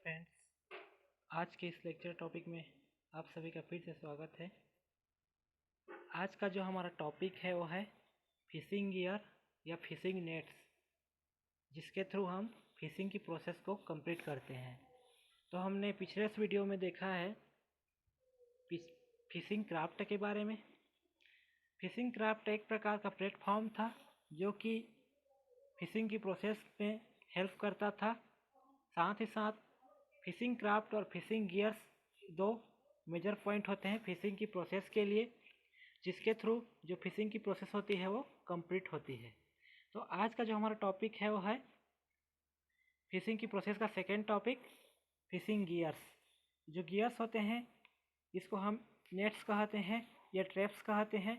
Friends, आज के इस लेक्चर टॉपिक में आप सभी का फिर से स्वागत है। आज का जो हमारा टॉपिक है वो है फिशिंग गियर या फिशिंग नेट्स, जिसके थ्रू हम फिशिंग की प्रोसेस को कंप्लीट करते हैं। तो हमने पिछले इस वीडियो में देखा है फिशिंग क्राफ्ट के बारे में। फिशिंग क्राफ्ट एक प्रकार का प्लेटफॉर्म था जो कि फिशिंग की प्रोसेस में हेल्प करता था। साथ ही साथ फिशिंग क्राफ्ट और फिशिंग गियर्स दो मेजर पॉइंट होते हैं फिशिंग की प्रोसेस के लिए, जिसके थ्रू जो फिशिंग की प्रोसेस होती है वो कंप्लीट होती है। तो आज का जो हमारा टॉपिक है वो है फिशिंग की प्रोसेस का सेकेंड टॉपिक, फिशिंग गियर्स। जो गियर्स होते हैं इसको हम नेट्स कहते हैं या ट्रैप्स कहते हैं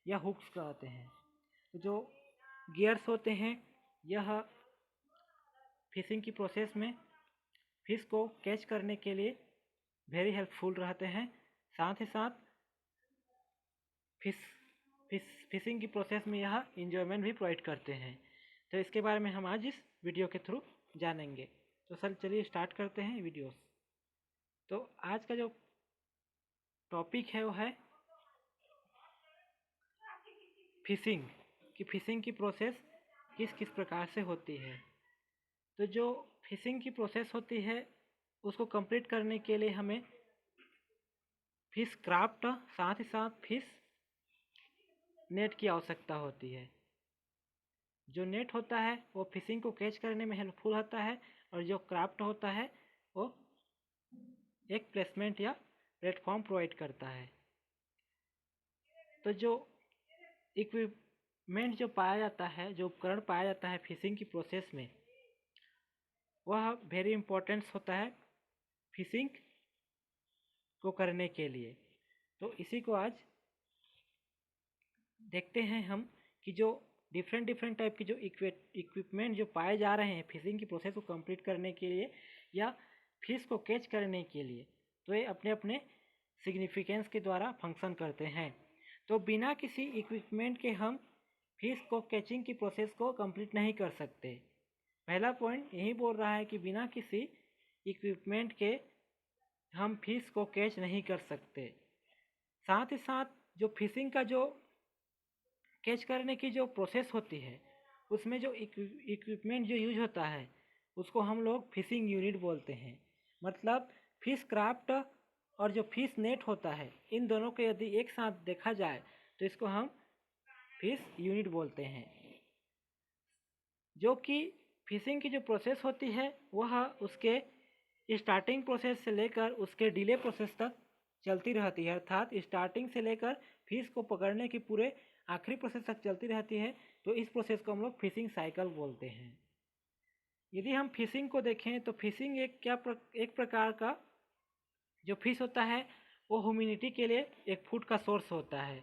या हुक्स कहते हैं। तो जो गियर्स होते हैं यह फिशिंग की प्रोसेस में फिश को कैच करने के लिए वेरी हेल्पफुल रहते हैं। साथ ही साथ फिशिंग की प्रोसेस में यह इंजॉयमेंट भी प्रोवाइड करते हैं। तो इसके बारे में हम आज इस वीडियो के थ्रू जानेंगे। तो सर चलिए स्टार्ट करते हैं वीडियोस। तो आज का जो टॉपिक है वो है फिशिंग की प्रोसेस किस किस प्रकार से होती है। तो जो फिशिंग की प्रोसेस होती है उसको कंप्लीट करने के लिए हमें फिश क्राफ्ट साथ ही साथ फिश नेट की आवश्यकता होती है। जो नेट होता है वो फिशिंग को कैच करने में हेल्पफुल होता है और जो क्राफ्ट होता है वो एक प्लेसमेंट या प्लेटफॉर्म प्रोवाइड करता है। तो जो इक्विपमेंट जो पाया जाता है, जो उपकरण पाया जाता है फिशिंग की प्रोसेस में, वह वेरी इम्पोर्टेंट होता है फिशिंग को करने के लिए। तो इसी को आज देखते हैं हम कि जो डिफरेंट टाइप के जो इक्विपमेंट जो पाए जा रहे हैं फिशिंग की प्रोसेस को कंप्लीट करने के लिए या फिश को कैच करने के लिए, तो ये अपने अपने सिग्निफिकेंस के द्वारा फंक्शन करते हैं। तो बिना किसी इक्विपमेंट के हम फिश को कैचिंग की प्रोसेस को कंप्लीट नहीं कर सकते। पहला पॉइंट यही बोल रहा है कि बिना किसी इक्विपमेंट के हम फिश को कैच नहीं कर सकते। साथ ही साथ जो फिशिंग का जो कैच करने की जो प्रोसेस होती है उसमें जो इक्विपमेंट जो यूज होता है उसको हम लोग फिशिंग यूनिट बोलते हैं। मतलब फिश क्राफ्ट और जो फिश नेट होता है इन दोनों को यदि एक साथ देखा जाए तो इसको हम फिश यूनिट बोलते हैं। जो कि फिशिंग की जो प्रोसेस होती है वह उसके स्टार्टिंग प्रोसेस से लेकर उसके डिले प्रोसेस तक चलती रहती है। अर्थात स्टार्टिंग से लेकर फिश को पकड़ने की पूरे आखिरी प्रोसेस तक चलती रहती है। तो इस प्रोसेस को हम लोग फिशिंग साइकिल बोलते हैं। यदि हम फिशिंग को देखें तो फिशिंग एक प्रकार का जो फिश होता है वो ह्यूमिनिटी के लिए एक फूड का सोर्स होता है।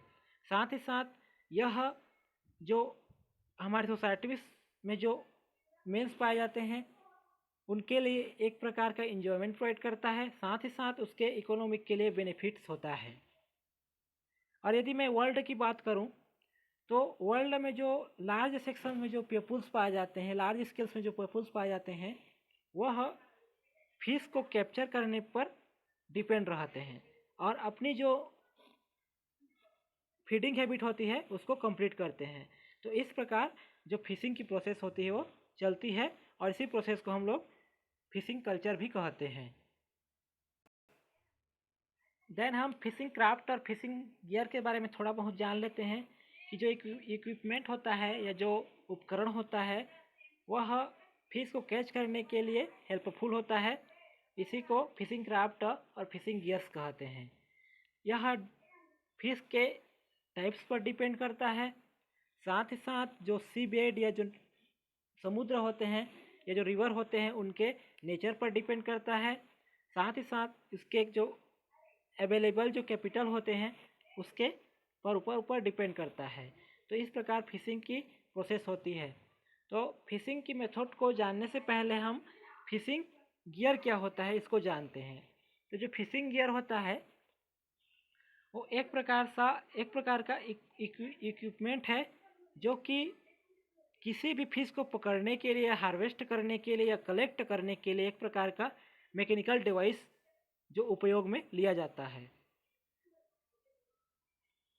साथ ही साथ यह जो हमारे सोसाइटी में जो मेंस पाए जाते हैं उनके लिए एक प्रकार का इंजॉयमेंट प्रोवाइड करता है। साथ ही साथ उसके इकोनॉमिक के लिए बेनिफिट्स होता है। और यदि मैं वर्ल्ड की बात करूं तो वर्ल्ड में जो लार्ज सेक्शन में जो पीपल्स पाए जाते हैं, लार्ज स्केल्स में जो पीपल्स पाए जाते हैं, वह फिश को कैप्चर करने पर डिपेंड रहते हैं और अपनी जो फीडिंग हैबिट होती है उसको कंप्लीट करते हैं। तो इस प्रकार जो फिशिंग की प्रोसेस होती है वो चलती है और इसी प्रोसेस को हम लोग फिशिंग कल्चर भी कहते हैं। देन हम फिशिंग क्राफ्ट और फिशिंग गियर के बारे में थोड़ा बहुत जान लेते हैं कि जो इक्विपमेंट होता है या जो उपकरण होता है वह फिश को कैच करने के लिए हेल्पफुल होता है। इसी को फिशिंग क्राफ्ट और फिशिंग गियर्स कहते हैं। यह फिश के टाइप्स पर डिपेंड करता है। साथ ही साथ जो सी बेड या जो समुद्र होते हैं या जो रिवर होते हैं उनके नेचर पर डिपेंड करता है। साथ ही साथ इसके जो अवेलेबल जो कैपिटल होते हैं उसके पर ऊपर डिपेंड करता है। तो इस प्रकार फिशिंग की प्रोसेस होती है। तो फिशिंग की मेथड को जानने से पहले हम फिशिंग गियर क्या होता है इसको जानते हैं। तो जो फिशिंग गियर होता है वो एक प्रकार का इक्विपमेंट है जो कि किसी भी फिश को पकड़ने के लिए, हार्वेस्ट करने के लिए या कलेक्ट करने के लिए एक प्रकार का मैकेनिकल डिवाइस जो उपयोग में लिया जाता है,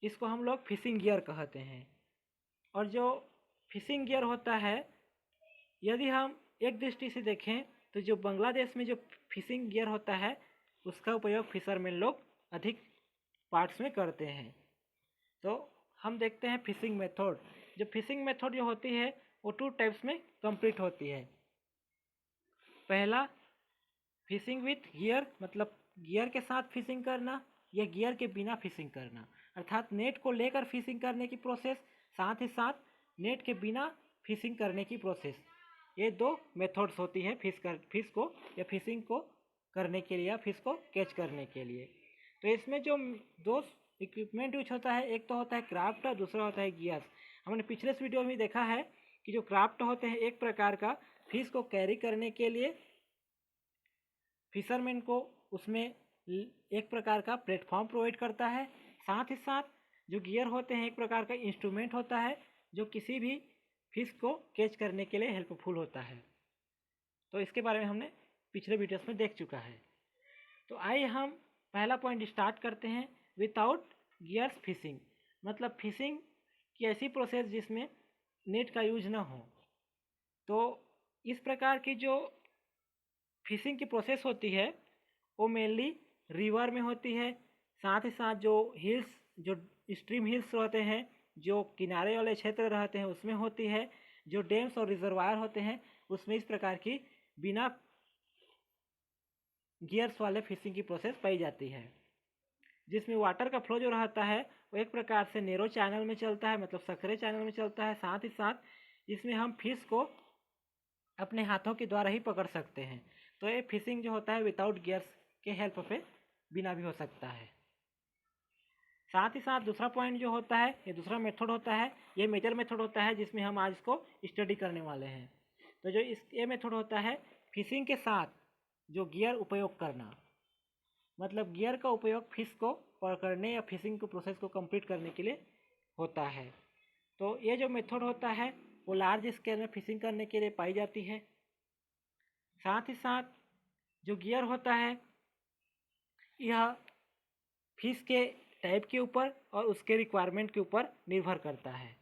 इसको हम लोग फिशिंग गियर कहते हैं। और जो फिशिंग गियर होता है, यदि हम एक दृष्टि से देखें तो जो बांग्लादेश में जो फिशिंग गियर होता है उसका उपयोग फिशरमैन लोग अधिक पार्ट्स में करते हैं। तो हम देखते हैं फिशिंग मेथड। जो फिशिंग मेथड जो होती है वो 2 टाइप्स में कंप्लीट होती है। पहला फिशिंग विथ गियर, मतलब गियर के साथ फिशिंग करना या गियर के बिना फिशिंग करना, अर्थात नेट को लेकर फिशिंग करने की प्रोसेस, साथ ही साथ नेट के बिना फिशिंग करने की प्रोसेस। ये 2 मेथड्स होती है फिश को या फिशिंग को करने के लिए या फिश को कैच करने के लिए। तो इसमें जो 2 इक्विपमेंट यूज होता है, एक तो होता है क्राफ्ट और दूसरा होता है गियर्स। हमने पिछले वीडियो में देखा है कि जो क्राफ्ट होते हैं एक प्रकार का फिश को कैरी करने के लिए फिशरमैन को उसमें एक प्रकार का प्लेटफॉर्म प्रोवाइड करता है, साथ ही साथ जो गियर होते हैं एक प्रकार का इंस्ट्रूमेंट होता है जो किसी भी फिश को कैच करने के लिए हेल्पफुल होता है। तो इसके बारे में हमने पिछले वीडियोस में देख चुका है। तो आइए हम पहला पॉइंट स्टार्ट करते हैं, विदाउट गियर्स फिशिंग, मतलब फिशिंग की ऐसी प्रोसेस जिसमें नेट का यूज ना हो। तो इस प्रकार की जो फिशिंग की प्रोसेस होती है वो मेनली रिवर में होती है, साथ ही साथ जो हिल्स, जो स्ट्रीम हिल्स रहते हैं, जो किनारे वाले क्षेत्र रहते हैं उसमें होती है, जो डैम्स और रिजर्वायर होते हैं उसमें इस प्रकार की बिना गियर्स वाले फिशिंग की प्रोसेस पाई जाती है, जिसमें वाटर का फ्लो जो रहता है वो एक प्रकार से नेरो चैनल में चलता है, मतलब सकरे चैनल में चलता है। साथ ही साथ इसमें हम फिश को अपने हाथों के द्वारा ही पकड़ सकते हैं। तो ये फिशिंग जो होता है विदाउट गियर्स के हेल्प पे बिना भी हो सकता है। साथ ही साथ दूसरा पॉइंट जो होता है, ये दूसरा मेथड होता है, ये मेजर मेथड होता है जिसमें हम आज इसको स्टडी करने वाले हैं। तो जो ये मेथड होता है फिशिंग के साथ जो गियर उपयोग करना, मतलब गियर का उपयोग फिश को पकड़ने या फिशिंग को प्रोसेस को कंप्लीट करने के लिए होता है। तो ये जो मेथड होता है वो लार्ज स्केल में फिशिंग करने के लिए पाई जाती है। साथ ही साथ जो गियर होता है यह फिश के टाइप के ऊपर और उसके रिक्वायरमेंट के ऊपर निर्भर करता है,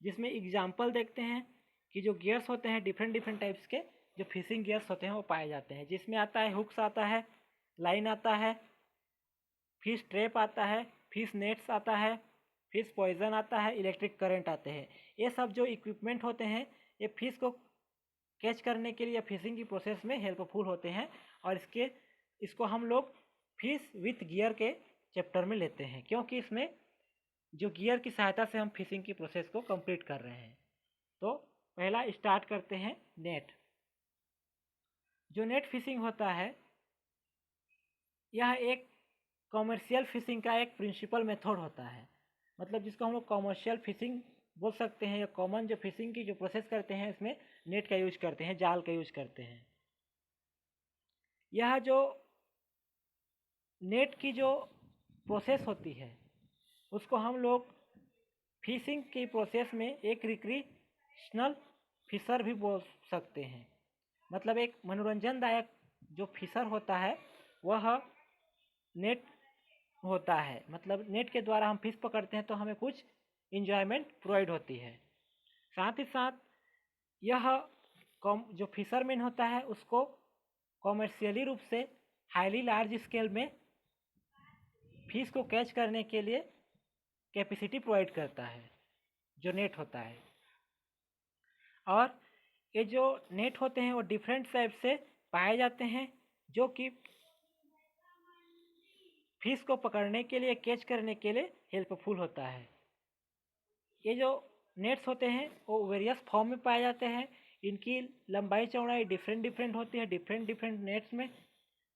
जिसमें एग्जांपल देखते हैं कि जो गियर्स होते हैं डिफरेंट डिफरेंट टाइप्स के जो फिशिंग गियर्स होते हैं वो पाए जाते हैं, जिसमें आता है हुक्स आता है, लाइन आता है, फिश ट्रैप आता है, फिश नेट्स आता है, फिश पॉइजन आता है, इलेक्ट्रिक करंट आते हैं। ये सब जो इक्विपमेंट होते हैं ये फिश को कैच करने के लिए या फिशिंग की प्रोसेस में हेल्पफुल होते हैं, और इसको हम लोग फिश विथ गियर के चैप्टर में लेते हैं, क्योंकि इसमें जो गियर की सहायता से हम फिशिंग की प्रोसेस को कंप्लीट कर रहे हैं। तो पहला स्टार्ट करते हैं नेट। जो नेट फिशिंग होता है यह एक कॉमर्शियल फिशिंग का एक प्रिंसिपल मेथड होता है, मतलब जिसको हम लोग कॉमर्शियल फिशिंग बोल सकते हैं, या कॉमन जो फिशिंग की जो प्रोसेस करते हैं इसमें नेट का यूज करते हैं, जाल का यूज करते हैं। यह जो नेट की जो प्रोसेस होती है उसको हम लोग फिशिंग की प्रोसेस में एक रिक्रिएशनल फिशर भी बोल सकते हैं, मतलब एक मनोरंजनदायक जो फिशर होता है वह नेट होता है, मतलब नेट के द्वारा हम फिश पकड़ते हैं तो हमें कुछ इंजॉयमेंट प्रोवाइड होती है। साथ ही साथ यह जो फिशरमैन होता है उसको कॉमर्शियली रूप से हाईली लार्ज स्केल में फिश को कैच करने के लिए कैपेसिटी प्रोवाइड करता है जो नेट होता है। और ये जो नेट होते हैं वो डिफरेंट टाइप से पाए जाते हैं जो कि फिश को पकड़ने के लिए, कैच करने के लिए हेल्पफुल होता है। ये जो नेट्स होते हैं वो वेरियस फॉर्म में पाए जाते हैं, इनकी लंबाई चौड़ाई डिफरेंट डिफरेंट होती है डिफरेंट डिफरेंट नेट्स में।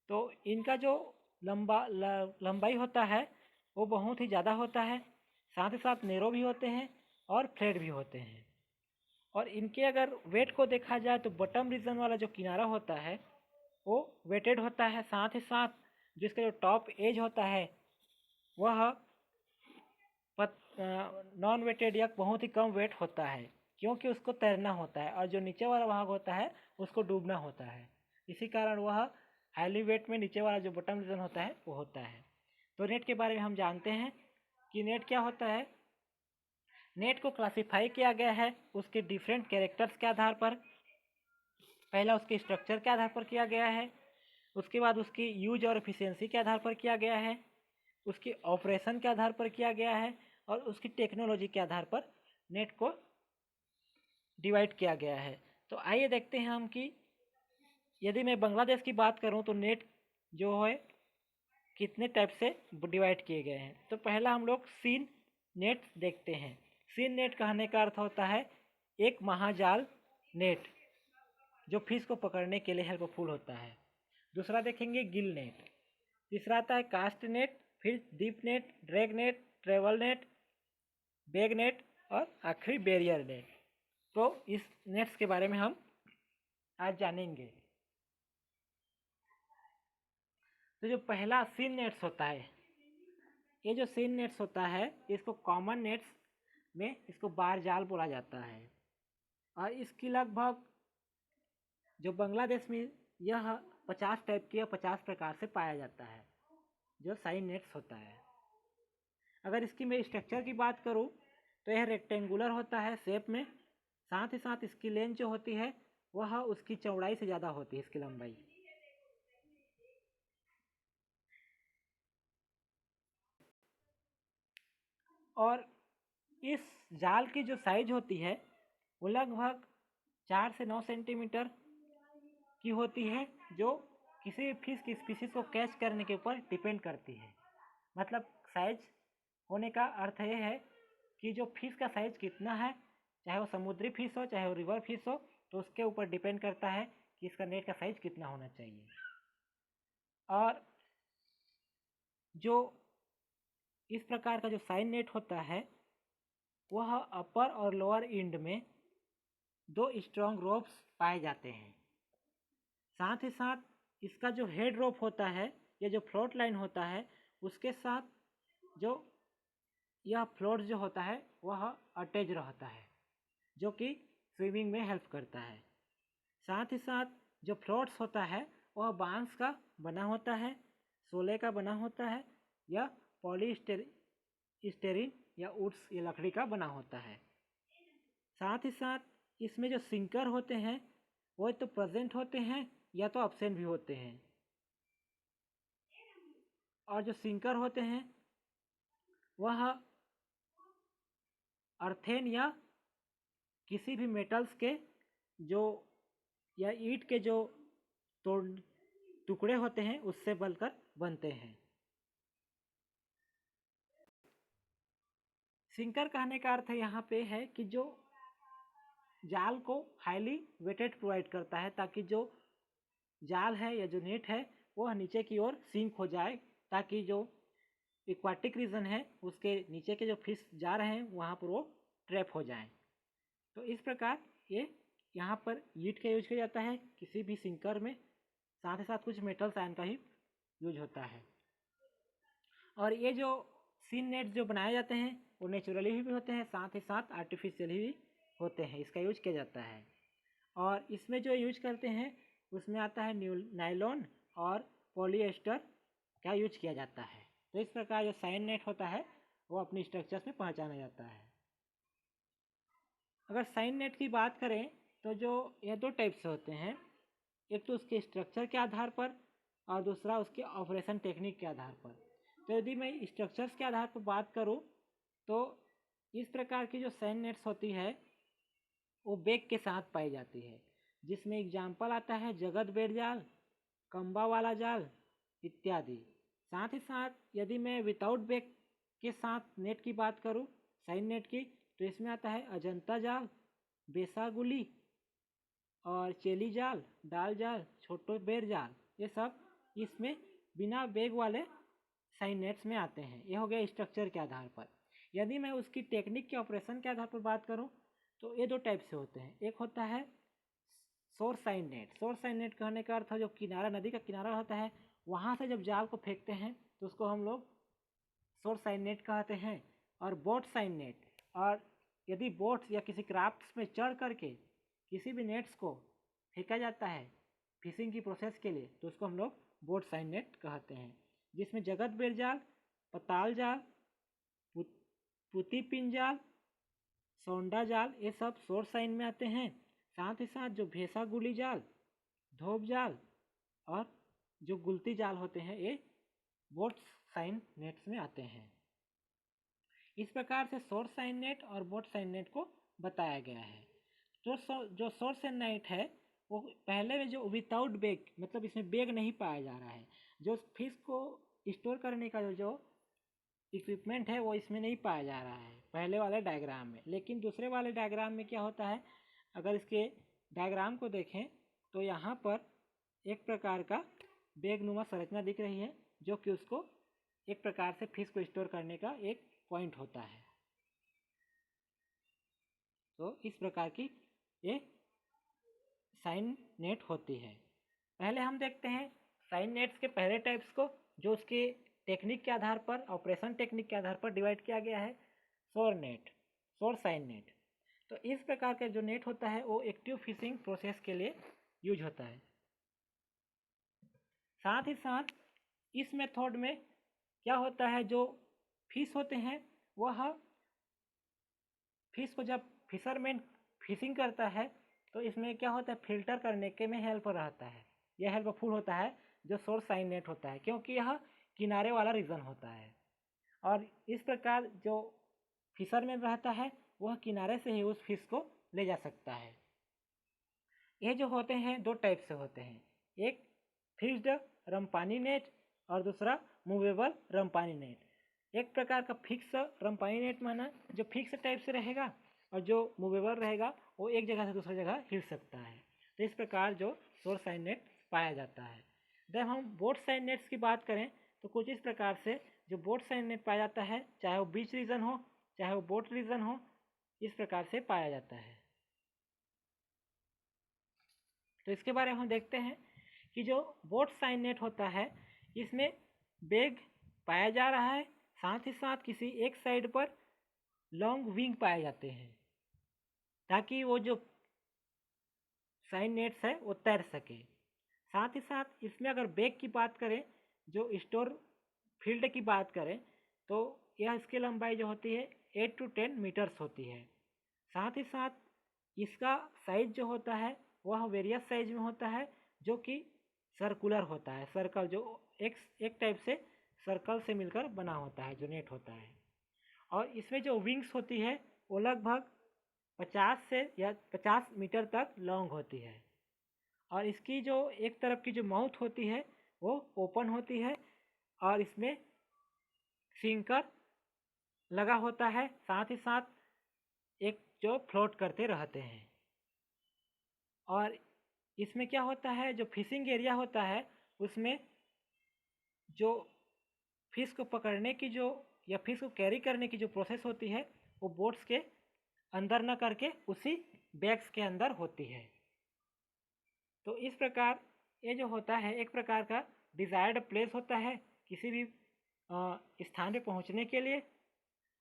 तो इनका जो लंबाई होता है वो बहुत ही ज़्यादा होता है, साथ ही साथ नेरो भी होते हैं और फ्लैट भी होते हैं। और इनके अगर वेट को देखा जाए तो बॉटम रीजन वाला जो किनारा होता है वो वेटेड होता है, साथ ही साथ जिसका जो टॉप एज होता है वह नॉन वेटेड या बहुत ही कम वेट होता है, क्योंकि उसको तैरना होता है, और जो नीचे वाला भाग होता है उसको डूबना होता है। इसी कारण वह हाईली वेट में नीचे वाला जो बॉटम रीजन होता है वो होता है। तो नेट के बारे में हम जानते हैं कि नेट क्या होता है। नेट को क्लासिफाई किया गया है उसके डिफरेंट कैरेक्टर्स के आधार पर। पहला उसके स्ट्रक्चर के आधार पर किया गया है, उसके बाद उसकी यूज और एफिशिएंसी के आधार पर किया गया है, उसकी ऑपरेशन के आधार पर किया गया है और उसकी टेक्नोलॉजी के आधार पर नेट को डिवाइड किया गया है। तो आइए देखते हैं हम कि यदि मैं बांग्लादेश की बात करूं तो नेट जो है कितने टाइप से डिवाइड किए गए हैं। तो पहला हम लोग सीन नेट देखते हैं। सीन नेट कहने का अर्थ होता है एक महाजाल नेट जो फिश को पकड़ने के लिए हेल्पफुल होता है। दूसरा देखेंगे गिल नेट। तीसरा आता है कास्ट नेट, फिर deep net, drag net, travel net, bag net और आखिरी बैरियर नेट। तो इस नेट्स के बारे में हम आज जानेंगे। तो जो पहला सीन नेट्स होता है, ये जो सीन नेट्स होता है इसको कॉमन नेट्स में इसको बार जाल बोला जाता है और इसकी लगभग जो बांग्लादेश में यह 50 टाइप की या 50 प्रकार से पाया जाता है जो साइन नेट्स होता है। अगर इसकी मैं स्ट्रक्चर की बात करूं तो यह रेक्टेंगुलर होता है शेप में, साथ ही साथ इसकी लेंथ जो होती है वह उसकी चौड़ाई से ज़्यादा होती है इसकी लंबाई। और इस जाल की जो साइज होती है वो लगभग 4 से 9 सेंटीमीटर की होती है, जो किसी भी फिश की स्पीशीज को कैच करने के ऊपर डिपेंड करती है। मतलब साइज होने का अर्थ यह है कि जो फिश का साइज कितना है, चाहे वो समुद्री फिश हो चाहे वो रिवर फिश हो, तो उसके ऊपर डिपेंड करता है कि इसका नेट का साइज कितना होना चाहिए। और जो इस प्रकार का जो साइन नेट होता है वह अपर और लोअर एंड में 2 स्ट्रॉन्ग रोप्स पाए जाते हैं। साथ ही साथ इसका जो हेड रोप होता है या जो फ्लोट लाइन होता है उसके साथ जो यह फ्लोट जो होता है वह अटैच रहता है, जो कि स्विमिंग में हेल्प करता है। साथ ही साथ जो फ्लोट्स होता है वह बांस का बना होता है, सोले का बना होता है या पॉलीस्टेरीन या वुड्स या लकड़ी का बना होता है। साथ ही साथ इसमें जो सिंकर होते हैं वो तो प्रेजेंट होते हैं या तो अब्सेंट भी होते हैं। और जो सिंकर होते हैं वह अर्थेन या किसी भी मेटल्स के जो या ईंट के जो तोड़ टुकड़े होते हैं उससे बनकर बनते हैं। सिंकर कहने का अर्थ यहाँ पे है कि जो जाल को हाईली वेटेड प्रोवाइड करता है ताकि जो जाल है या जो नेट है वह नीचे की ओर सिंक हो जाए, ताकि जो एक्वाटिक रीजन है उसके नीचे के जो फिश जा रहे हैं वहाँ पर वो ट्रैप हो जाएं। तो इस प्रकार ये यहाँ पर ईंट का यूज किया जाता है किसी भी सिंकर में, साथ ही साथ कुछ मेटल्स आयन का ही यूज होता है। और ये जो सीन नेट जो बनाए जाते हैं वो नेचुरली भी होते हैं, साथ ही साथ आर्टिफिशियली भी होते हैं, इसका यूज किया जाता है। और इसमें जो यूज करते हैं उसमें आता है नायलॉन और पॉलिएस्टर का यूज किया जाता है। तो इस प्रकार जो साइन नेट होता है वो अपनी स्ट्रक्चर्स में पहचाना जाता है। अगर साइन नेट की बात करें तो जो ये 2 टाइप से होते हैं, एक तो उसके स्ट्रक्चर के आधार पर और दूसरा उसके ऑपरेशन टेक्निक के आधार पर। तो यदि मैं स्ट्रक्चर्स के आधार पर बात करूं तो इस प्रकार की जो साइन नेट्स होती है वो बेग के साथ पाई जाती है, जिसमें एग्जाम्पल आता है जगत बेड़ जाल, कंबा वाला जाल इत्यादि। साथ ही साथ यदि मैं विदाउट बेग के साथ नेट की बात करूं साइन नेट की, तो इसमें आता है अजंता जाल, बेसागुली और चेली जाल, डाल जाल, छोटो बेर जाल, ये सब इसमें बिना बेग वाले साइन नेट्स में आते हैं। ये हो गया स्ट्रक्चर के आधार पर। यदि मैं उसकी टेक्निक के ऑपरेशन के आधार पर बात करूं तो ये 2 टाइप से होते हैं। एक होता है सोर साइन नेट। सोर साइन नेट कहने का अर्थ है जो किनारा, नदी का किनारा होता है, वहाँ से जब जाल को फेंकते हैं तो उसको हम लोग सोर साइन नेट कहते हैं। और बोट साइन नेट, और यदि बोट्स या किसी क्राफ्ट्स में चढ़ करके किसी भी नेट्स को फेंका जाता है फिशिंग की प्रोसेस के लिए तो उसको हम लोग बोट साइन नेट कहते हैं, जिसमें जगत बेर जाल, पताल जाल, पुती पिन जाल, सौंडा जाल ये सब शोर साइन में आते हैं। साथ ही साथ जो भेसा गुली जाल, धोप जाल और जो गुलती जाल होते हैं ये बोट साइन नेट्स में आते हैं। इस प्रकार से शोर साइन नेट और बोट साइन नेट को बताया गया है। जो शोर साइन नेट है वो पहले में जो विदाउट बेग, मतलब इसमें बेग नहीं पाया जा रहा है, जो फिश को स्टोर करने का जो इक्विपमेंट है वो इसमें नहीं पाया जा रहा है पहले वाले डायग्राम में। लेकिन दूसरे वाले डायग्राम में क्या होता है, अगर इसके डायग्राम को देखें तो यहाँ पर एक प्रकार का बेगनुमा संरचना दिख रही है, जो कि उसको एक प्रकार से फिश को स्टोर करने का एक पॉइंट होता है। तो इस प्रकार की ये साइन नेट होती है। पहले हम देखते हैं साइन नेट्स के पहले टाइप्स को, जो उसके टेक्निक के आधार पर, ऑपरेशन टेक्निक के आधार पर डिवाइड किया गया है। शोर नेट, शोर साइन नेट। तो इस प्रकार का जो नेट होता है वो एक्टिव फिशिंग प्रोसेस के लिए यूज होता है। साथ ही साथ इस मेथड में क्या होता है, जो फिश होते हैं वह फिश को जब फिशरमैन फिशिंग करता है तो इसमें क्या होता है, फिल्टर करने के में हेल्प रहता है, यह हेल्पफुल होता है जो शोर साइन नेट होता है, क्योंकि यह किनारे वाला रीजन होता है। और इस प्रकार जो फिशरमैन रहता है वह किनारे से ही उस फिश को ले जा सकता है। ये जो होते हैं दो टाइप से होते हैं, एक फिक्स्ड रमपानी नेट और दूसरा मूवेबल रमपानी नेट। एक प्रकार का फिक्स रमपानी नेट माना जो फिक्स टाइप से रहेगा, और जो मूवेबल रहेगा वो एक जगह से दूसरी जगह हिल सकता है। तो इस प्रकार जो शोर साइन नेट पाया जाता है। जब हम बोट साइन नेट्स की बात करें तो कुछ इस प्रकार से जो बोट साइन नेट पाया जाता है, चाहे वो बीच रीजन हो चाहे वो बोट रीजन हो, इस प्रकार से पाया जाता है। तो इसके बारे में हम देखते हैं कि जो बोट साइन नेट होता है इसमें बेग पाया जा रहा है, साथ ही साथ किसी एक साइड पर लॉन्ग विंग पाए जाते हैं ताकि वो जो साइन नेट्स है वो तैर सके। साथ ही साथ इसमें अगर बेग की बात करें, जो स्टोर फील्ड की बात करें, तो यह इसकी लंबाई जो होती है 8 to 10 मीटर्स होती है। साथ ही साथ इसका साइज जो होता है वह वेरियस साइज में होता है, जो कि सर्कुलर होता है, सर्कल जो एक टाइप से सर्कल से मिलकर बना होता है जो नेट होता है। और इसमें जो विंग्स होती है वो लगभग 50 मीटर तक लॉन्ग होती है। और इसकी जो एक तरफ की जो माउथ होती है वो ओपन होती है और इसमें सिंकर लगा होता है, साथ ही साथ एक जो फ्लोट करते रहते हैं। और इसमें क्या होता है, जो फिशिंग एरिया होता है उसमें जो फिश को पकड़ने की जो या फिश को कैरी करने की जो प्रोसेस होती है वो बोट्स के अंदर न करके उसी बैग्स के अंदर होती है। तो इस प्रकार ये जो होता है एक प्रकार का डिज़ायर्ड प्लेस होता है किसी भी स्थान पे पहुंचने के लिए।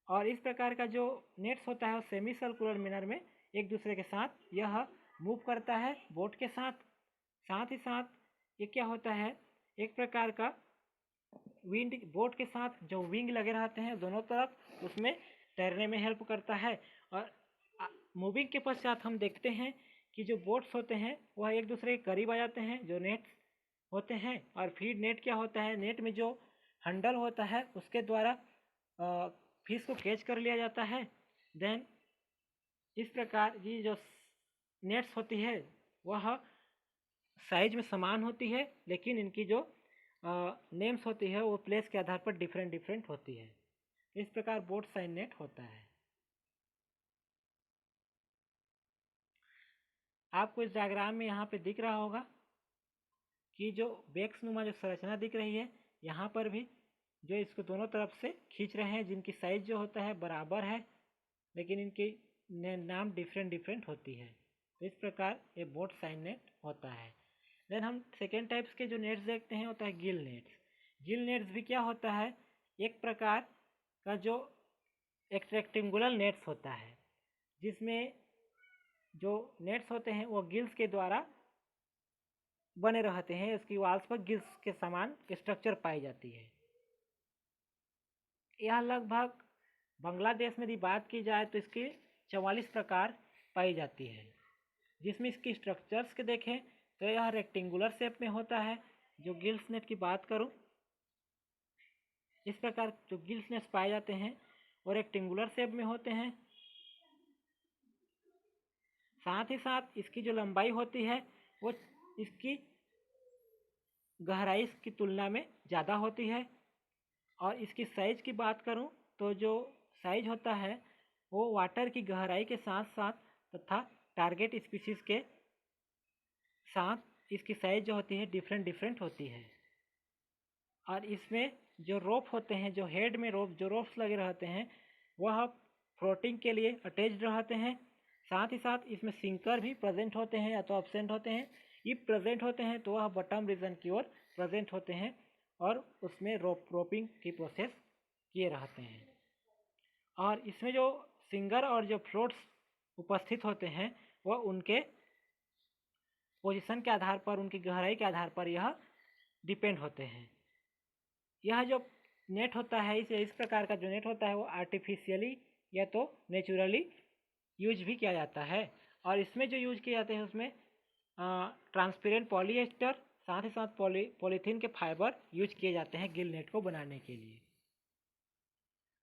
और इस प्रकार का जो नेट्स होता है वो सेमी सर्कुलर मैनर में एक दूसरे के साथ यह मूव करता है बोट के साथ। साथ ही साथ ये क्या होता है, एक प्रकार का विंड बोट के साथ जो विंग लगे रहते हैं दोनों तरफ, उसमें तैरने में हेल्प करता है। और मूविंग के पश्चात हम देखते हैं कि जो बोट्स होते हैं वह एक दूसरे के करीब आ जाते हैं जो नेट्स होते हैं। और फीड नेट क्या होता है, नेट में जो हैंडल होता है उसके द्वारा फिश को कैच कर लिया जाता है। देन इस प्रकार ये जो नेट्स होती है वह साइज में समान होती है, लेकिन इनकी जो नेम्स होती है वो प्लेस के आधार पर डिफरेंट होती है। इस प्रकार बोट साइन नेट होता है। आपको इस डायग्राम में यहाँ पे दिख रहा होगा कि जो बेक्स नुमा जो संरचना दिख रही है, यहाँ पर भी जो इसको दोनों तरफ से खींच रहे हैं, जिनकी साइज जो होता है बराबर है, लेकिन इनकी नाम डिफरेंट होती है। तो इस प्रकार ये बोट साइन नेट होता है। देन हम सेकेंड टाइप्स के जो नेट्स देखते हैं होता है गिल नेट्स। गिल नेट्स भी क्या होता है, एक प्रकार का जो एक रेक्टेंगुलर नेट्स होता है, जिसमें जो नेट्स होते हैं वो गिल्स के द्वारा बने रहते हैं, उसकी वाल्स पर गिल्स के समान स्ट्रक्चर पाई जाती है। यह लगभग बांग्लादेश में यदि बात की जाए तो इसकी 44 प्रकार पाई जाती है, जिसमें इसकी स्ट्रक्चर्स के देखें तो यह रेक्टेंगुलर शेप में होता है। जो गिल्स नेट की बात करूं, इस प्रकार जो गिल्स नेट्स पाए जाते हैं वो रेक्टेंगुलर शेप में होते हैं। साथ ही साथ इसकी जो लंबाई होती है वो इसकी गहराई की तुलना में ज़्यादा होती है। और इसकी साइज की बात करूं तो जो साइज होता है वो वाटर की गहराई के साथ साथ तथा टारगेट स्पीशीज के साथ इसकी साइज जो होती है डिफरेंट डिफरेंट होती है। और इसमें जो रोप होते हैं, जो हेड में रोप्स लगे रहते हैं, वह फ्लोटिंग के लिए अटैच्ड रहते हैं। साथ ही साथ इसमें सिंकर भी प्रेजेंट होते हैं या तो एब्सेंट होते हैं। ये प्रेजेंट होते हैं तो वह बॉटम रीजन की ओर प्रेजेंट होते हैं और उसमें रोपिंग की प्रोसेस किए रहते हैं। और इसमें जो सिंगर और जो फ्लोट्स उपस्थित होते हैं वह उनके पोजीशन के आधार पर, उनकी गहराई के आधार पर यह डिपेंड होते हैं। यह जो नेट होता है, इस प्रकार का जो नेट होता है वो आर्टिफिशियली या तो नेचुरली यूज भी किया जाता है। और इसमें जो यूज किए जाते हैं उसमें ट्रांसपेरेंट पॉलीएस्टर साथ ही साथ पॉलीथीन के फाइबर यूज किए जाते हैं गिल नेट को बनाने के लिए।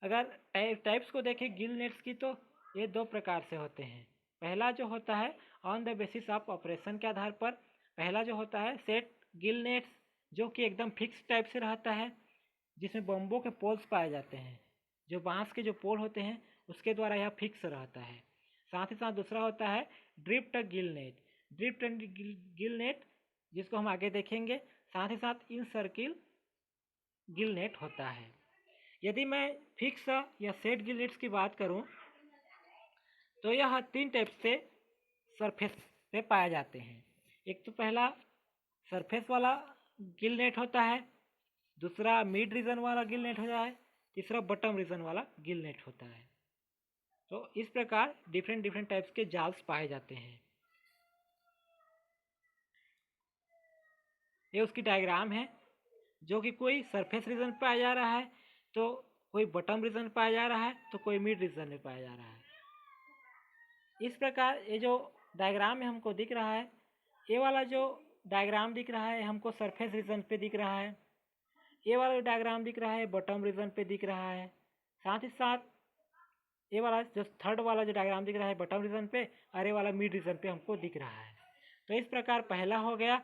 अगर टाइप्स को देखें गिल नेट्स की तो ये दो प्रकार से होते हैं। पहला जो होता है on the basis of operation के आधार पर, पहला जो होता है सेट गिल नेट्स, जो कि एकदम फिक्स टाइप से रहता है, जिसमें बम्बो के पोल्स पाए जाते हैं। जो बांस के जो पोल होते हैं उसके द्वारा यह फिक्स रहता है। साथ ही साथ दूसरा होता है drift Gill net. Drift and Gill net, जिसको हम आगे देखेंगे। साथ ही साथ इन सर्किल गिल नेट होता है। यदि मैं फिक्स या सेट गिल नेट्स की बात करूं तो यह 3 टाइप से सरफेस पे पाए जाते हैं। एक तो पहला सरफेस वाला गिल नेट होता है, दूसरा मिड रीजन वाला गिल नेट होता है, तीसरा बॉटम रीजन वाला गिल नेट होता है। तो इस प्रकार डिफरेंट डिफरेंट टाइप्स के जाल्स पाए जाते हैं। ये उसकी डायग्राम है, जो कि कोई सरफेस रीजन पाया जा रहा है, तो कोई बॉटम रीजन पाया जा रहा है, तो कोई मिड रीजन में पाया जा रहा है। इस प्रकार ये जो डायग्राम में हमको दिख रहा है, ये वाला जो डायग्राम दिख रहा है हमको सरफेस रीजन पे दिख रहा है। ये वाला डायग्राम दिख रहा है बॉटम रीजन पे दिख रहा है। साथ ही साथ ये वाला जो थर्ड वाला जो डायग्राम दिख रहा है बॉटम रीजन पे, और ये वाला मिड रीजन पे हमको दिख रहा है। तो इस प्रकार पहला हो गया,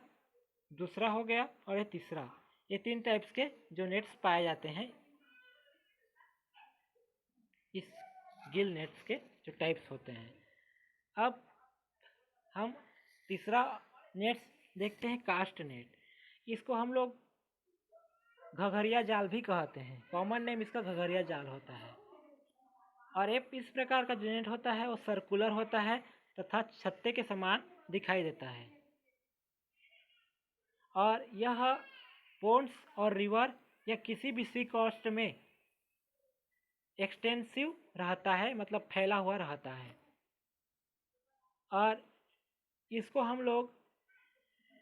दूसरा हो गया और ये तीसरा, ये 3 टाइप्स के जो नेट्स पाए जाते हैं इस गिल नेट्स के जो टाइप्स होते हैं। अब हम तीसरा नेट्स देखते हैं, कास्ट नेट। इसको हम लोग घघरिया जाल भी कहते हैं, कॉमन नेम इसका घघरिया जाल होता है। और एक इस प्रकार का जो नेट होता है वो सर्कुलर होता है तथा छत्ते के समान दिखाई देता है। और यह पोन्ड्स और रिवर या किसी भी सी कोस्ट में एक्सटेंसिव रहता है, मतलब फैला हुआ रहता है। और इसको हम लोग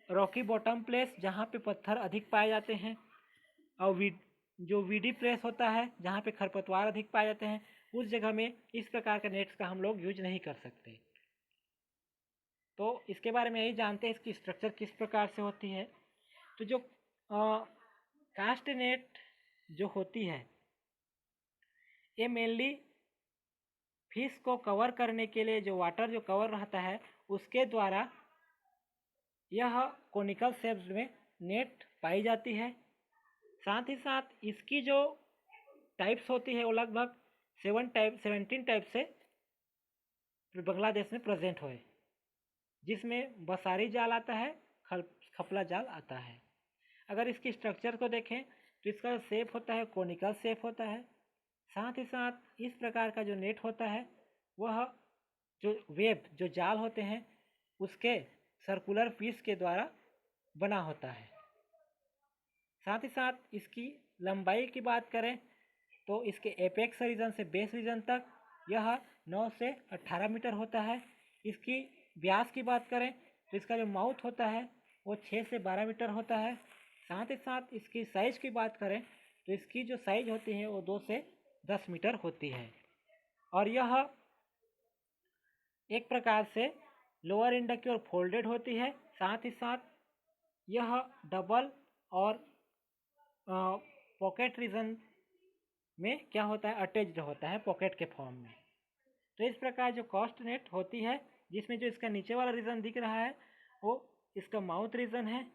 रॉकी बॉटम प्लेस, जहाँ पे पत्थर अधिक पाए जाते हैं, और जो वीडी प्लेस होता है जहाँ पे खरपतवार अधिक पाए जाते हैं, उस जगह में इस प्रकार का नेट्स का हम लोग यूज नहीं कर सकते। तो इसके बारे में यही जानते हैं इसकी स्ट्रक्चर किस प्रकार से होती है। तो जो कास्ट नेट जो होती है ये मेनली फिश को कवर करने के लिए, जो वाटर जो कवर रहता है उसके द्वारा यह कोनिकल शेप्स में नेट पाई जाती है। साथ ही साथ इसकी जो टाइप्स होती है वो लगभग 17 टाइप से बांग्लादेश में प्रेजेंट हुए, जिसमें बसारी जाल आता है, खपला जाल आता है। अगर इसकी स्ट्रक्चर को देखें तो इसका शेप होता है कोनिकल शेप होता है। साथ ही साथ इस प्रकार का जो नेट होता है वह जो वेब जो जाल होते हैं उसके सर्कुलर पीस के द्वारा बना होता है। साथ ही साथ इसकी लंबाई की बात करें तो इसके एपेक्स रीजन से बेस रीजन तक यह 9 से 18 मीटर होता है। इसकी व्यास की बात करें तो इसका जो माउथ होता है वो 6 से 12 मीटर होता है। साथ ही साथ इसकी साइज़ की बात करें तो इसकी जो साइज़ होती है वो 2 से 10 मीटर होती है। और यह एक प्रकार से लोअर इंडेक्स की ओर फोल्डेड होती है। साथ ही साथ यह डबल और पॉकेट रीजन में क्या होता है, अटैच्ड होता है पॉकेट के फॉर्म में। तो इस प्रकार जो कॉस्ट नेट होती है, जिसमें जो इसका नीचे वाला रीजन दिख रहा है वो इसका माउथ रीजन है,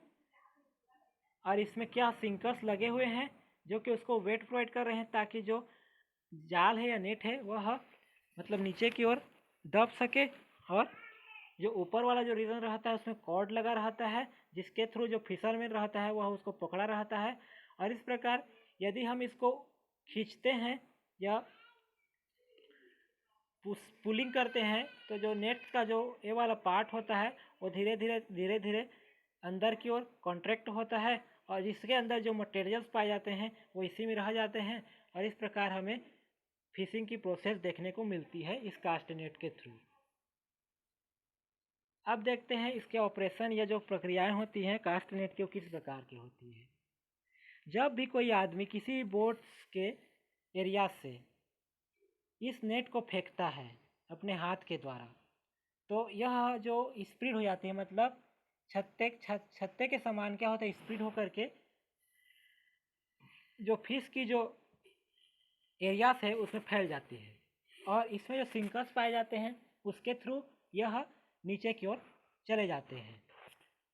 और इसमें क्या सिंकर्स लगे हुए हैं जो कि उसको वेट प्रोवाइड कर रहे हैं ताकि जो जाल है या नेट है वह मतलब नीचे की ओर दब सके। और जो ऊपर वाला जो रीजन रहता है उसमें कॉर्ड लगा रहता है जिसके थ्रू जो फिशरमैन रहता है वह उसको पकड़ा रहता है। और इस प्रकार यदि हम इसको खींचते हैं या पुलिंग करते हैं तो जो नेट का जो ये वाला पार्ट होता है वो धीरे धीरे अंदर की ओर कॉन्ट्रैक्ट होता है, और इसके अंदर जो मटेरियल्स पाए जाते हैं वो इसी में रह जाते हैं। और इस प्रकार हमें फिशिंग की प्रोसेस देखने को मिलती है इस कास्ट नेट के थ्रू। अब देखते हैं इसके ऑपरेशन या जो प्रक्रियाएं होती हैं कास्ट नेट की वो किस प्रकार की होती है। जब भी कोई आदमी किसी बोट्स के एरिया से इस नेट को फेंकता है अपने हाथ के द्वारा, तो यह जो स्प्रेड हो जाती है, मतलब छत्ते के समान क्या होता है, स्प्रेड होकर के जो फिश की जो एरियास है उसमें फैल जाती है। और इसमें जो सिंकर्स पाए जाते हैं उसके थ्रू यह नीचे की ओर चले जाते हैं।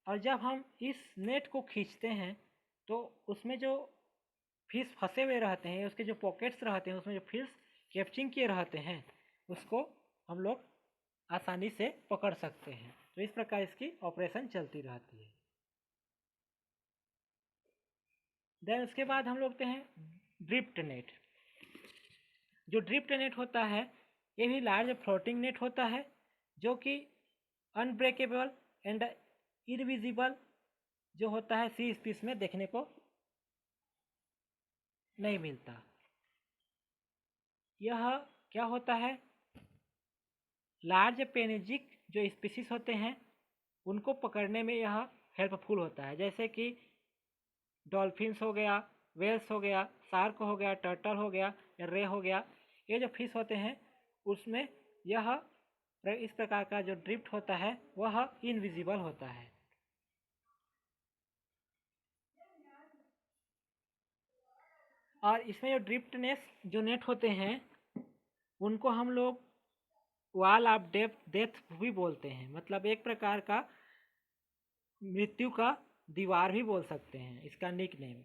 और जब हम इस नेट को खींचते हैं तो उसमें जो फिश फंसे हुए रहते हैं, उसके जो पॉकेट्स रहते हैं, उसमें जो फिश कैप्चिंग किए रहते हैं उसको हम लोग आसानी से पकड़ सकते हैं। तो इस प्रकार इसकी ऑपरेशन चलती रहती है। देन उसके बाद हम लोग हैं ड्रिफ्ट नेट। जो ड्रिफ्ट नेट होता है ये भी लार्ज फ्लोटिंग नेट होता है जो कि अनब्रेकेबल एंड इनविजिबल जो होता है सी स्पेस में देखने को नहीं मिलता। यह क्या होता है, लार्ज पेनेजिक जो स्पीसीज होते हैं उनको पकड़ने में यह हेल्पफुल होता है, जैसे कि डॉल्फिन्स हो गया, वेल्स हो गया, शार्क हो गया, टर्टल हो गया या रे हो गया। ये जो फिश होते हैं उसमें यह इस प्रकार का जो ड्रिफ्ट होता है वह इनविजिबल होता है। और इसमें जो ड्रिफ्ट जो नेट होते हैं उनको हम लोग वॉल ऑफ डेथ भी बोलते हैं, मतलब एक प्रकार का मृत्यु का दीवार भी बोल सकते हैं इसका निक नेम,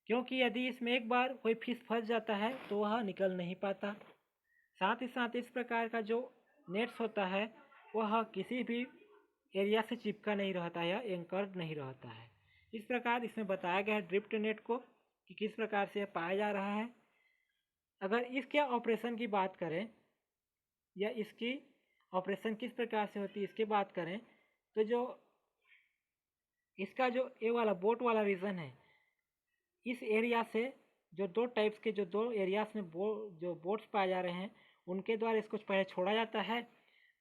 क्योंकि यदि इसमें एक बार कोई फिश फंस जाता है तो वह निकल नहीं पाता। साथ ही साथ इस प्रकार का जो नेट्स होता है वह किसी भी एरिया से चिपका नहीं रहता है या एंकर्ड नहीं रहता है। इस प्रकार इसमें बताया गया है ड्रिफ्ट नेट को कि किस प्रकार से पाया जा रहा है। अगर इसके ऑपरेशन की बात करें या इसकी ऑपरेशन किस प्रकार से होती है इसकी बात करें तो जो इसका जो ए वाला बोट वाला रीजन है, इस एरिया से जो दो टाइप्स के जो दो एरियाज में जो बोट्स पाए जा रहे हैं उनके द्वारा इसको पहले छोड़ा जाता है।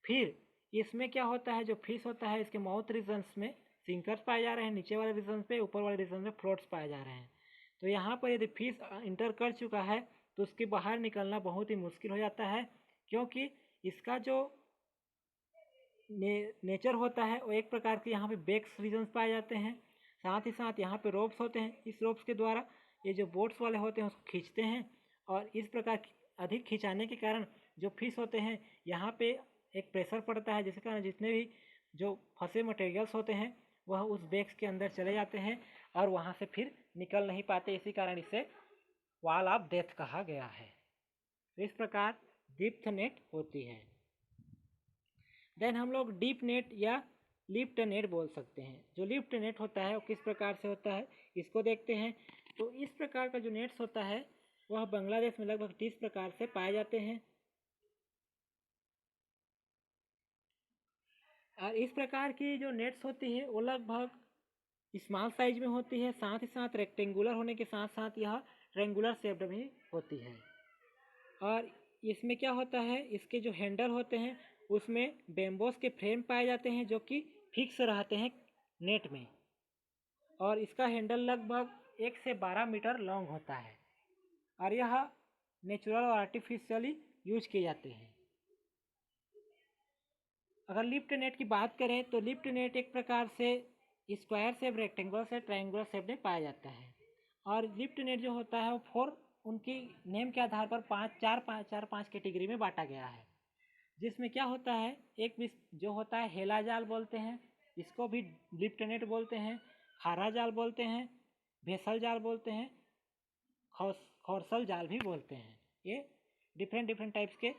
फिर इसमें क्या होता है, जो फिश होता है इसके माउथ रीजन्स में सिंकर्स पाए जा रहे हैं, नीचे वाले रीजन पे, ऊपर वाले रीजन में फ्लोट्स पाए जा रहे हैं। तो यहाँ पर यदि फिश इंटर कर चुका है तो उसके बाहर निकलना बहुत ही मुश्किल हो जाता है, क्योंकि इसका जो नेचर होता है वो एक प्रकार के यहाँ पे बेक्स रीजन्स पाए जाते हैं। साथ ही साथ यहाँ पे रोप्स होते हैं, इस रोप्स के द्वारा ये जो बोट्स वाले होते हैं उसको खींचते हैं, और इस प्रकार अधिक खिंचाने के कारण जो फिश होते हैं यहाँ पे एक प्रेशर पड़ता है, जिसके कारण जितने भी जो फंसे मटेरियल्स होते हैं वह उस बेक्स के अंदर चले जाते हैं और वहाँ से फिर निकल नहीं पाते। इसी कारण इसे वॉल ऑफ डेथ कहा गया है। तो इस प्रकार ड्रिफ्ट नेट होती है। देन हम लोग डीप नेट या लिफ्ट नेट बोल सकते हैं। जो लिफ्ट नेट होता है वो किस प्रकार से होता है इसको देखते हैं। तो इस प्रकार का जो नेट्स होता है वह बांग्लादेश में लगभग 30 प्रकार से पाए जाते हैं, और इस प्रकार की जो नेट्स होती है वो लगभग स्मॉल साइज में होती है, साथ ही साथ रेक्टेंगुलर होने के साथ साथ यह ट्रेंगुलर शेप्ड भी होती है। और इसमें क्या होता है, इसके जो हैंडल होते हैं उसमें बेम्बोस के फ्रेम पाए जाते हैं जो कि फिक्स रहते हैं नेट में, और इसका हैंडल लगभग 1 से 12 मीटर लॉन्ग होता है और यह नेचुरल और आर्टिफिशियली यूज किए जाते हैं। अगर लिफ्ट नेट की बात करें तो लिफ्ट नेट एक प्रकार से square shape, rectangular shape, triangular shape में पाया जाता है और लिफ्ट नेट जो होता है वो 4 उनकी नेम के आधार पर 5 कैटेगरी में बांटा गया है। जिसमें क्या होता है, एक जो होता है हेला जाल बोलते हैं, इसको भी लिफ्ट नेट बोलते हैं, खारा जाल बोलते हैं, भेसल जाल बोलते हैं, खोरसल जाल भी बोलते हैं। ये डिफरेंट टाइप्स के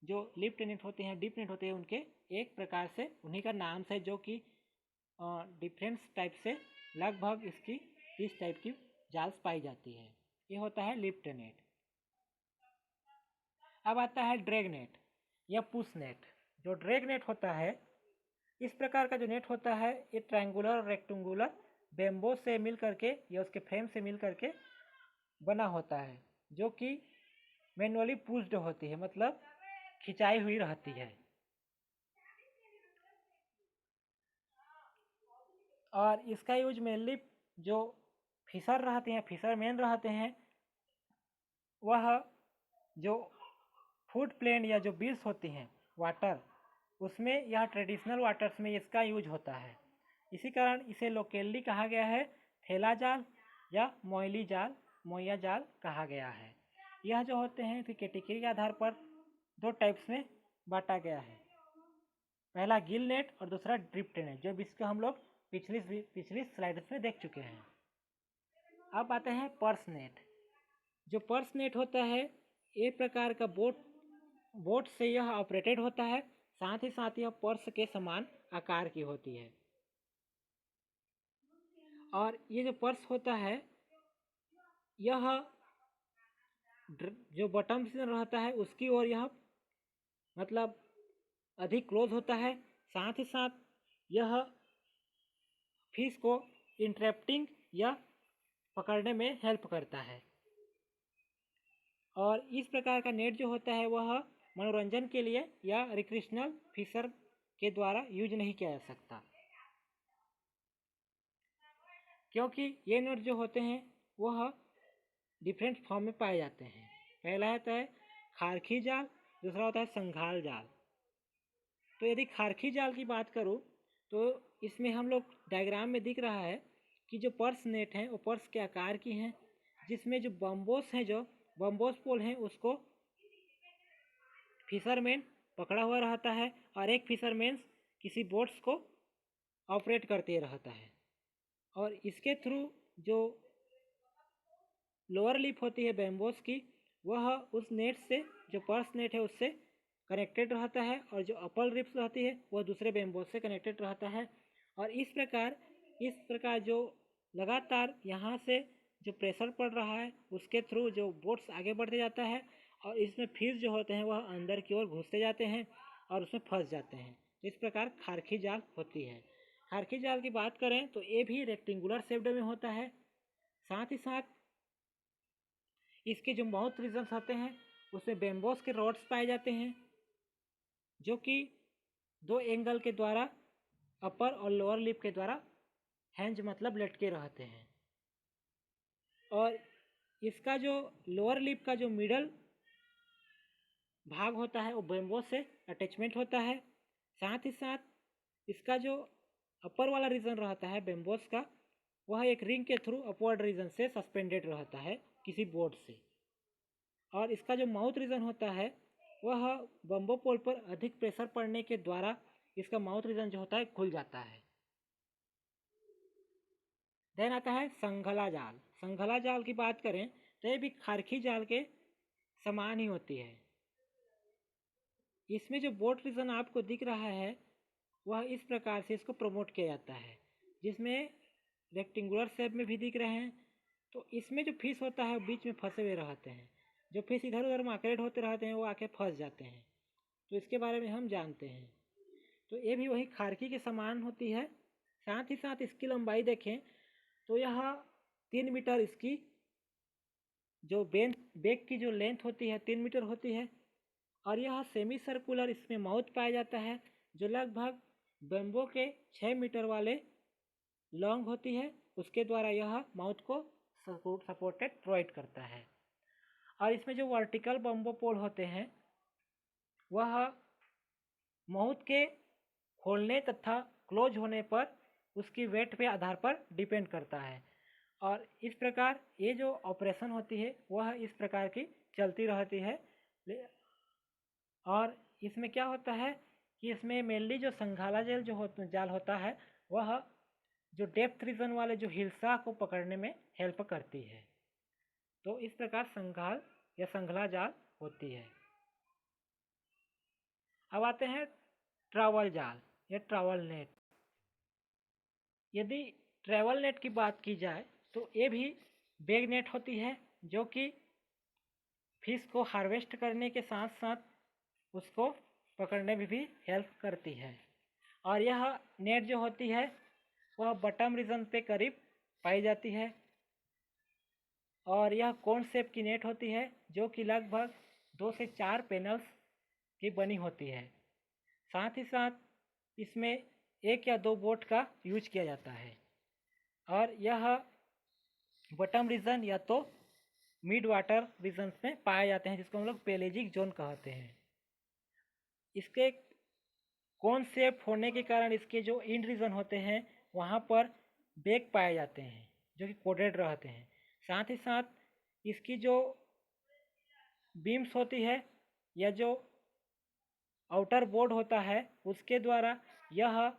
जो लिफ्ट नेट होते हैं, डीप नेट होते हैं, उनके एक प्रकार से उन्हीं का नाम से जो कि डिफरेंट टाइप से लगभग इसकी 30 टाइप की जाल्स पाई जाती है। ये होता है लिफ्ट नेट। अब आता है ड्रैग नेट या पुश नेट। जो ड्रैग नेट होता है, इस प्रकार का जो नेट होता है ये ट्रायंगुलर और रेक्टेंगुलर बेम्बो से मिल करके या उसके फ्रेम से मिल करके बना होता है, जो कि मैनुअली पुश्ड होती है, मतलब खिंचाई हुई रहती है। और इसका यूज मेनली जो फिशर रहते हैं, फिशरमैन रहते हैं, वह जो फूड प्लेन या जो बील्स होती हैं वाटर, उसमें या ट्रेडिशनल वाटर्स में इसका यूज होता है। इसी कारण इसे लोकली कहा गया है थैला जाल या मोयली जाल, मोया जाल कहा गया है। यह जो होते हैं इसकी कैटेगरी के आधार पर 2 टाइप्स में बांटा गया है, पहला गिल नेट और दूसरा ड्रिफ्ट नेट, जो इसको हम लोग पिछली स्लाइड्स में देख चुके हैं। अब आते हैं पर्स नेट। जो पर्स नेट होता है एक प्रकार का बोट से यह ऑपरेटेड होता है, साथ ही साथ यह पर्स के समान आकार की होती है। और ये जो पर्स होता है यह जो बॉटम से रहता है उसकी ओर यह मतलब अधिक क्लोज होता है, साथ ही साथ यह फिश को इंटरेप्टिंग या पकड़ने में हेल्प करता है। और इस प्रकार का नेट जो होता है वह मनोरंजन के लिए या रिक्रिएशनल फिशर के द्वारा यूज नहीं किया जा सकता, क्योंकि ये नेट जो होते हैं वह डिफरेंट फॉर्म में पाए जाते हैं। पहला होता है खारखी जाल, दूसरा होता है संघाल जाल। तो यदि खारखी जाल की बात करूँ तो इसमें हम लोग डायग्राम में दिख रहा है कि जो पर्स नेट हैं वो पर्स के आकार की हैं, जिसमें जो बम्बोस हैं, जो बम्बोस पोल हैं, उसको फिशरमैन पकड़ा हुआ रहता है और एक फिशरमैन किसी बोट्स को ऑपरेट करते रहता है। और इसके थ्रू जो लोअर लिप होती है बैम्बोस की, वह उस नेट से, जो पर्स नेट है उससे कनेक्टेड रहता है, और जो अपर लिप्स रहती है वह दूसरे बैम्बोस से कनेक्टेड रहता है। और इस प्रकार जो लगातार यहाँ से जो प्रेशर पड़ रहा है उसके थ्रू जो बोट्स आगे बढ़ते जाता है और इसमें फिश जो होते हैं वह अंदर की ओर घुसते जाते हैं और उसमें फंस जाते हैं। इस प्रकार खारखी जाल होती है। खारखी जाल की बात करें तो ये भी रेक्टेंगुलर शेप्ड में होता है, साथ ही साथ इसके जो माउथ रीजन्स होते हैं उसमें बेम्बोस के रॉड्स पाए जाते हैं, जो कि 2 एंगल के द्वारा अपर और लोअर लिप के द्वारा हैंज मतलब लटके रहते हैं। और इसका जो लोअर लिप का जो मिडल भाग होता है वो बेम्बोस से अटैचमेंट होता है, साथ ही साथ इसका जो अपर वाला रीजन रहता है बेम्बोस का, वह एक रिंग के थ्रू अपवर्ड रीजन से सस्पेंडेड रहता है किसी बोर्ड से। और इसका जो माउथ रीजन होता है वह बम्बो पोल पर अधिक प्रेशर पड़ने के द्वारा इसका माउथ रीजन जो होता है खुल जाता है। देन आता है संघला जाल। संघला जाल की बात करें तो ये भी खारखी जाल के समान ही होती है। इसमें जो बोट रीजन आपको दिख रहा है वह इस प्रकार से इसको प्रमोट किया जाता है, जिसमें रेक्टेंगुलर शेप में भी दिख रहे हैं। तो इसमें जो फिश होता है बीच में फंसे हुए रहते हैं, जो फिश इधर उधर माइग्रेट होते रहते हैं वो आके फंस जाते हैं, तो इसके बारे में हम जानते हैं। तो ये भी वही खारकी के समान होती है। साथ ही साथ इसकी लंबाई देखें तो यह 3 मीटर इसकी जो बेक की जो लेंथ होती है 3 मीटर होती है। और यह सेमी सर्कुलर इसमें माउथ पाया जाता है, जो लगभग बेम्बो के 6 मीटर वाले लॉन्ग होती है उसके द्वारा यह माउथ को सपोर्टेड प्रोवाइड करता है। और इसमें जो वर्टिकल बम्बो पोल होते हैं वह माउथ के खोलने तथा क्लोज होने पर उसकी वेट पे आधार पर डिपेंड करता है। और इस प्रकार ये जो ऑपरेशन होती है वह इस प्रकार की चलती रहती है। और इसमें क्या होता है कि इसमें मेनली जो संघाला जाल होता है वह जो डेप्थ रीजन वाले जो हिल्सा को पकड़ने में हेल्प करती है। तो इस प्रकार संघाल या संघला जाल होती है। अब आते हैं ट्रैवल जाल या ट्रैवल नेट। यदि ट्रैवल नेट की बात की जाए तो ये भी बैग नेट होती है जो कि फिश को हार्वेस्ट करने के साथ साथ उसको पकड़ने में भी हेल्प करती है। और यह नेट जो होती है वह बटम रीजन पे करीब पाई जाती है। और यह कोन शेप की नेट होती है जो कि लगभग 2 से 4 पैनल्स की बनी होती है। साथ ही साथ इसमें 1 या 2 बोट का यूज किया जाता है। और यह बटम रीजन या तो मिड वाटर रीजन में पाए जाते हैं जिसको हम लोग पेलेजिक जोन कहते हैं। इसके कोन शेप होने के कारण इसके जो इंड रीजन होते हैं वहाँ पर बैग पाए जाते हैं जो कि कोडेड रहते हैं। साथ ही साथ इसकी जो बीम्स होती है या जो आउटर बोर्ड होता है उसके द्वारा यह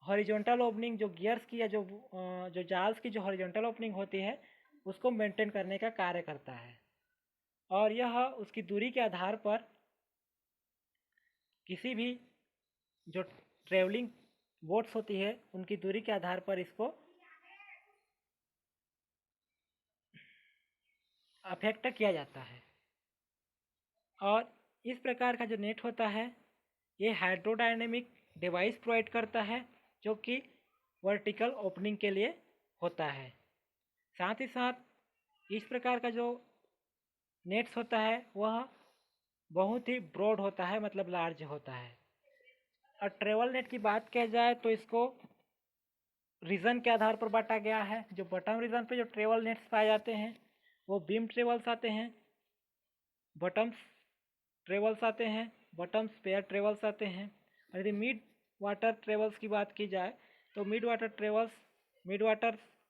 हॉरिजॉन्टल ओपनिंग जो गियर्स की या जो जाल्स की जो हॉरिजॉन्टल ओपनिंग होती है उसको मेंटेन करने का कार्य करता है। और यह उसकी दूरी के आधार पर किसी भी जो ट्रेवलिंग बोट्स होती है उनकी दूरी के आधार पर इसको अफेक्ट किया जाता है। और इस प्रकार का जो नेट होता है ये हाइड्रोडायनेमिक डिवाइस प्रोवाइड करता है जो कि वर्टिकल ओपनिंग के लिए होता है। साथ ही साथ इस प्रकार का जो नेट्स होता है वह बहुत ही ब्रॉड होता है, मतलब लार्ज होता है। और ट्रेवल नेट की बात किया जाए तो इसको रीजन के आधार पर बांटा गया है। जो बटम रीजन पे जो ट्रेवल नेट्स पाए जाते हैं वो बीम ट्रेवल्स आते हैं, बटम्स ट्रेवल्स आते हैं, बटम्स पेयर ट्रेवल्स आते हैं। और यदि मिड वाटर ट्रेवल्स की बात की जाए तो मिड वाटर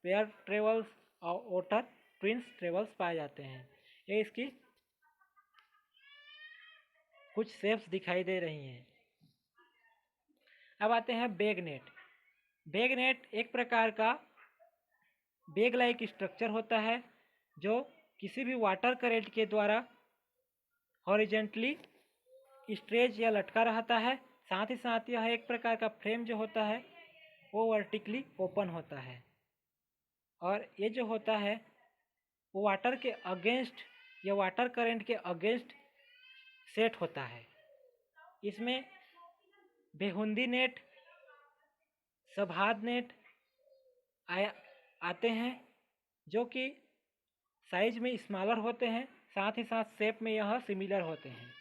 पेयर ट्रेवल्स और ओटर ट्विंस ट्रेवल्स पाए जाते हैं। ये इसकी कुछ शेप्स दिखाई दे रही हैं। अब आते हैं बैग नेट। बैग नेट एक प्रकार का बैग लाइक स्ट्रक्चर होता है जो किसी भी वाटर करेंट के द्वारा हॉरिजेंटली स्ट्रेच या लटका रहता है। साथ ही साथ यह एक प्रकार का फ्रेम जो होता है वो वर्टिकली ओपन होता है। और ये जो होता है वो वाटर के अगेंस्ट या वाटर करंट के अगेंस्ट सेट होता है। इसमें बेहुंदी नेट, सभाद नेट आते हैं जो कि साइज में स्मॉलर होते हैं, साथ ही साथ शेप में यह सिमिलर होते हैं।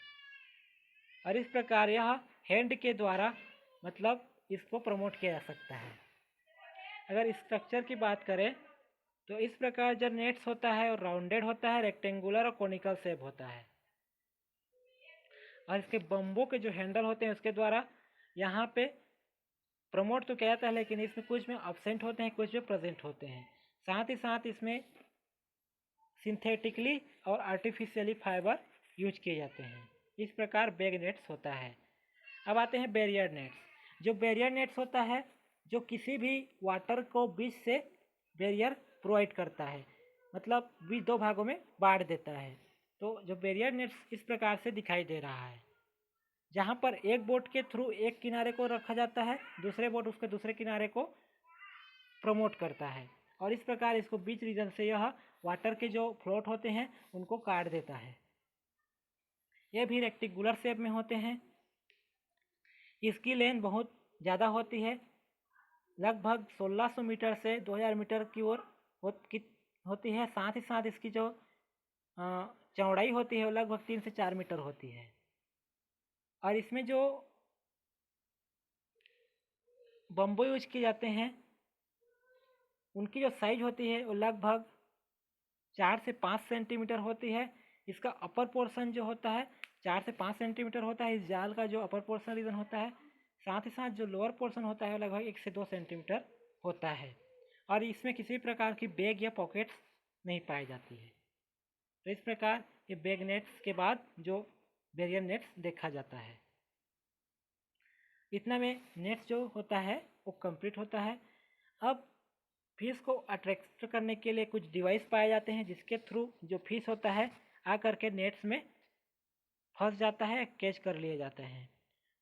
और इस प्रकार यह हैंड के द्वारा मतलब इसको प्रमोट किया जा सकता है। अगर स्ट्रक्चर की बात करें तो इस प्रकार जो नेट्स होता है और राउंडेड होता है, रेक्टेंगुलर और कोनिकल शेप होता है। और इसके बम्बो के जो हैंडल होते हैं उसके द्वारा यहाँ पे प्रमोट तो किया जाता है, लेकिन इसमें कुछ में अब्सेंट होते हैं, कुछ में प्रेजेंट होते हैं। साथ ही साथ इसमें सिंथेटिकली और आर्टिफिशियली फाइबर यूज किए जाते हैं। इस प्रकार बैग नेट्स होता है। अब आते हैं बैरियर नेट्स। जो बैरियर नेट्स होता है जो किसी भी वाटर को बीच से बैरियर प्रोवाइड करता है, मतलब बीच 2 भागों में बांट देता है। तो जो बैरियर नेट्स इस प्रकार से दिखाई दे रहा है, जहाँ पर एक बोट के थ्रू एक किनारे को रखा जाता है, दूसरे बोट उसके दूसरे किनारे को प्रमोट करता है। और इस प्रकार इसको बीच रीजन से यह वाटर के जो फ्लोट होते हैं उनको काट देता है। ये भी रेक्टेंगुलर शेप में होते हैं। इसकी लेंथ बहुत ज़्यादा होती है, लगभग 1600 मीटर से 2000 मीटर की ओर होती है। साथ ही साथ इसकी जो चौड़ाई होती है वो लगभग 3 से 4 मीटर होती है। और इसमें जो बम्बू यूज किए जाते हैं उनकी जो साइज होती है वो लगभग 4 से 5 सेंटीमीटर होती है। इसका अपर पोर्शन जो होता है 4 से 5 सेंटीमीटर होता है इस जाल का जो अपर पोर्शन रीजन होता है। साथ ही साथ जो लोअर पोर्शन होता है लगभग 1 से 2 सेंटीमीटर होता है और इसमें किसी प्रकार की बैग या पॉकेट्स नहीं पाई जाती है। तो इस प्रकार ये बैग नेट्स के बाद जो बैरियर नेट्स देखा जाता है। इतना में नेट्स जो होता है वो कंप्लीट होता है। अब फिश को अट्रैक्ट करने के लिए कुछ डिवाइस पाए जाते हैं जिसके थ्रू जो फिश होता है आकर के नेट्स में फंस जाता है, कैच कर लिए जाते हैं।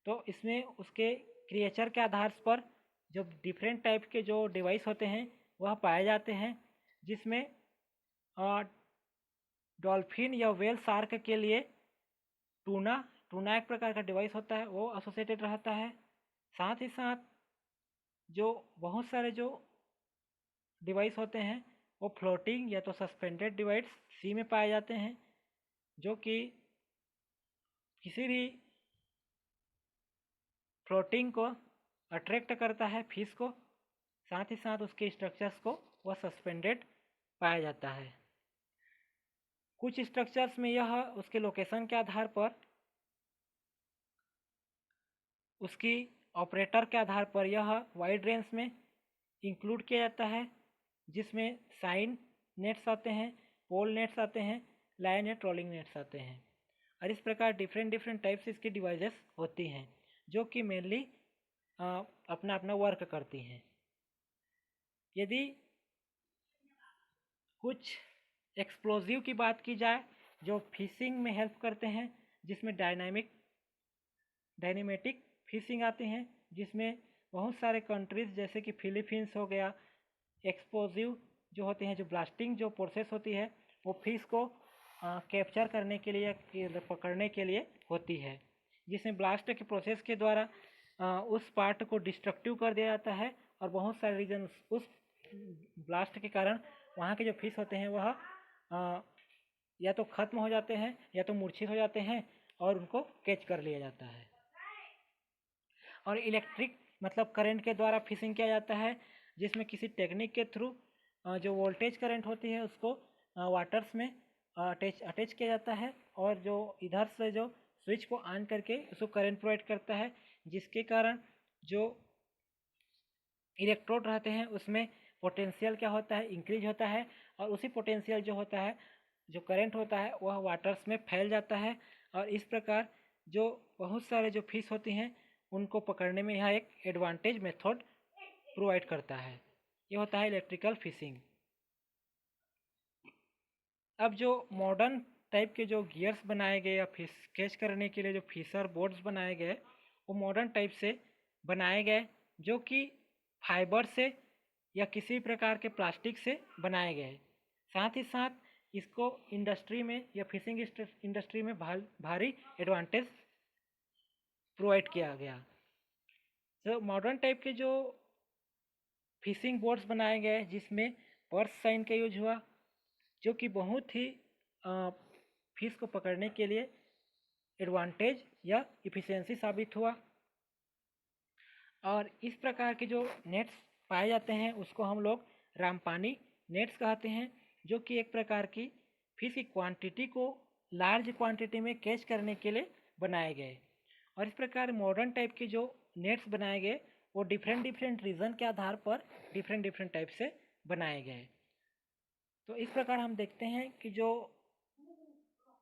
तो इसमें उसके क्रिएचर के आधार पर जो डिफरेंट टाइप के जो डिवाइस होते हैं वह पाए जाते हैं, जिसमें डॉल्फिन या वेल शार्क के लिए टूना एक प्रकार का डिवाइस होता है, वो एसोसिएटेड रहता है। साथ ही साथ जो बहुत सारे जो डिवाइस होते हैं वो फ्लोटिंग या तो सस्पेंडेड डिवाइस सी में पाए जाते हैं, जो कि किसी भी फ्लोटिंग को अट्रैक्ट करता है फिश को। साथ ही साथ उसके स्ट्रक्चर्स को वह सस्पेंडेड पाया जाता है। कुछ स्ट्रक्चर्स में यह उसके लोकेशन के आधार पर, उसकी ऑपरेटर के आधार पर यह वाइड रेंज में इंक्लूड किया जाता है, जिसमें साइन नेट्स आते हैं, पोल नेट्स आते हैं, लाइन या ट्रोलिंग नेट्स आते हैं। और इस प्रकार डिफरेंट टाइप्स इसकी डिवाइसेस होती हैं जो कि मेनली अपना अपना वर्क करती हैं। यदि कुछ एक्सप्लोजिव की बात की जाए जो फिशिंग में हेल्प करते हैं, जिसमें डायनेमेटिक फिशिंग आते हैं, जिसमें बहुत सारे कंट्रीज जैसे कि फिलीपींस हो गया, एक्सप्लोजिव जो होते हैं, जो ब्लास्टिंग जो प्रोसेस होती है वो फिश को कैप्चर करने के लिए या पकड़ने के लिए होती है, जिसमें ब्लास्ट के प्रोसेस के द्वारा उस पार्ट को डिस्ट्रक्टिव कर दिया जाता है और बहुत सारे रीजन उस ब्लास्ट के कारण वहाँ के जो फिश होते हैं वह या तो ख़त्म हो जाते हैं या तो मूर्छित हो जाते हैं और उनको कैच कर लिया जाता है। और इलेक्ट्रिक मतलब करंट के द्वारा फिशिंग किया जाता है, जिसमें किसी टेक्निक के थ्रू जो वोल्टेज करंट होती है उसको वाटर्स में अटैच किया जाता है और जो इधर से जो स्विच को ऑन करके उसको करंट प्रोवाइड करता है, जिसके कारण जो इलेक्ट्रोड रहते हैं उसमें पोटेंशियल क्या होता है, इंक्रीज होता है और उसी पोटेंशियल जो होता है, जो करंट होता है वह वाटर्स में फैल जाता है और इस प्रकार जो बहुत सारे जो फिश होती हैं उनको पकड़ने में यह एक एडवांटेज मेथड प्रोवाइड करता है। ये होता है इलेक्ट्रिकल फिशिंग। अब जो मॉडर्न टाइप के जो गियर्स बनाए गए या फिश कैच करने के लिए जो फिशर बोर्ड्स बनाए गए वो मॉडर्न टाइप से बनाए गए, जो कि फाइबर से या किसी प्रकार के प्लास्टिक से बनाए गए। साथ ही साथ इसको इंडस्ट्री में या फिशिंग इंडस्ट्री में भारी एडवांटेज प्रोवाइड किया गया। तो मॉडर्न टाइप के जो फिशिंग बोट्स बनाए गए जिसमें पर्स साइन का यूज हुआ, जो कि बहुत ही फिश को पकड़ने के लिए एडवांटेज या इफ़िशियंसी साबित हुआ। और इस प्रकार के जो नेट्स पाए जाते हैं उसको हम लोग रामपानी नेट्स कहते हैं, जो कि एक प्रकार की फिश की क्वांटिटी को लार्ज क्वांटिटी में कैच करने के लिए बनाए गए। और इस प्रकार मॉडर्न टाइप के जो नेट्स बनाए गए वो डिफरेंट रीजन के आधार पर डिफरेंट टाइप से बनाए गए। तो इस प्रकार हम देखते हैं कि जो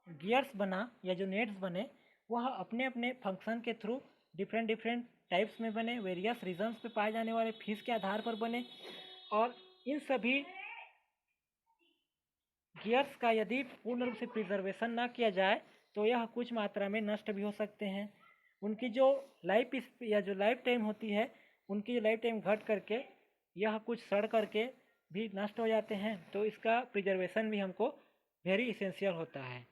गियर्स बना या जो नेट्स बने वह अपने अपने फंक्शन के थ्रू डिफरेंट टाइप्स में बने, वेरियस रीजन्स पे पाए जाने वाले फिश के आधार पर बने। और इन सभी गियर्स का यदि पूर्ण रूप से प्रिजर्वेशन ना किया जाए तो यह कुछ मात्रा में नष्ट भी हो सकते हैं। उनकी जो लाइफ या जो लाइफ टाइम होती है, उनकी जो लाइफ टाइम घट करके यह कुछ सड़ करके भी नष्ट हो जाते हैं। तो इसका प्रिजर्वेशन भी हमको वेरी इसेंशियल होता है।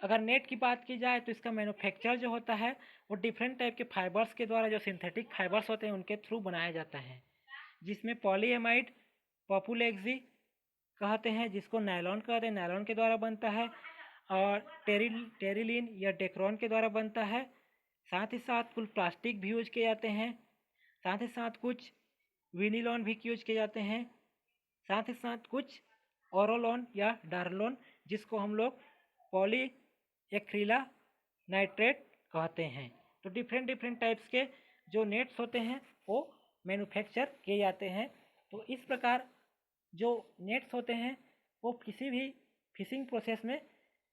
अगर नेट की बात की जाए तो इसका मैन्युफैक्चर जो होता है वो डिफरेंट टाइप के फाइबर्स के द्वारा, जो सिंथेटिक फाइबर्स होते हैं उनके थ्रू बनाया जाता है, जिसमें पॉलीएमाइड पॉपुलेक्सी कहते हैं, जिसको नायलॉन कहते हैं, नायलॉन के द्वारा बनता है। और टेरिलीन या डेक्रॉन के द्वारा बनता है। साथ ही साथ कुछ प्लास्टिक भी यूज किए जाते हैं। साथ ही साथ कुछ विनिलॉन भी यूज किए जाते हैं, साथ ही साथ कुछ ओरोलॉन या डार्लोन जिसको हम लोग पॉली एक्रिला नाइट्रेट कहते हैं। तो डिफरेंट डिफरेंट टाइप्स के जो नेट्स होते हैं वो मैन्युफैक्चर किए जाते हैं। तो इस प्रकार जो नेट्स होते हैं वो किसी भी फिशिंग प्रोसेस में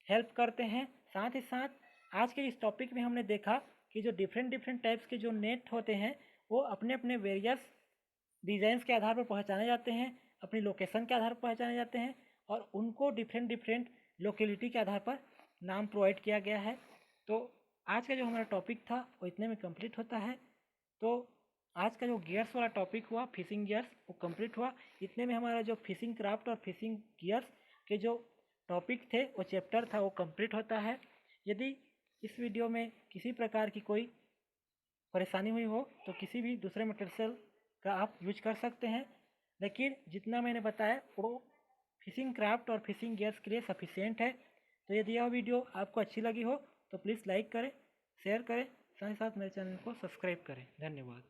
हेल्प करते हैं। साथ ही साथ आज के इस टॉपिक में हमने देखा कि जो डिफरेंट डिफरेंट टाइप्स के जो नेट होते हैं वो अपने अपने वेरियस डिज़ाइंस के आधार पर पहचाने जाते हैं, अपनी लोकेशन के आधार पर पहचाने जाते हैं और उनको डिफरेंट डिफरेंट लोकेलिटी के आधार पर नाम प्रोवाइड किया गया है। तो आज का जो हमारा टॉपिक था वो इतने में कंप्लीट होता है। तो आज का जो गियर्स वाला टॉपिक हुआ फिशिंग गियर्स वो कंप्लीट हुआ। इतने में हमारा जो फिशिंग क्राफ्ट और फिशिंग गियर्स के जो टॉपिक थे वो चैप्टर था वो कंप्लीट होता है। यदि इस वीडियो में किसी प्रकार की कोई परेशानी हुई हो तो किसी भी दूसरे मटेरियल का आप यूज कर सकते हैं, लेकिन जितना मैंने बताया वो फिशिंग क्राफ्ट और फिशिंग गियर्स के लिए सफिशिएंट है। तो यदि यह वीडियो आपको अच्छी लगी हो तो प्लीज़ लाइक करें, शेयर करें, साथ ही साथ मेरे चैनल को सब्सक्राइब करें। धन्यवाद।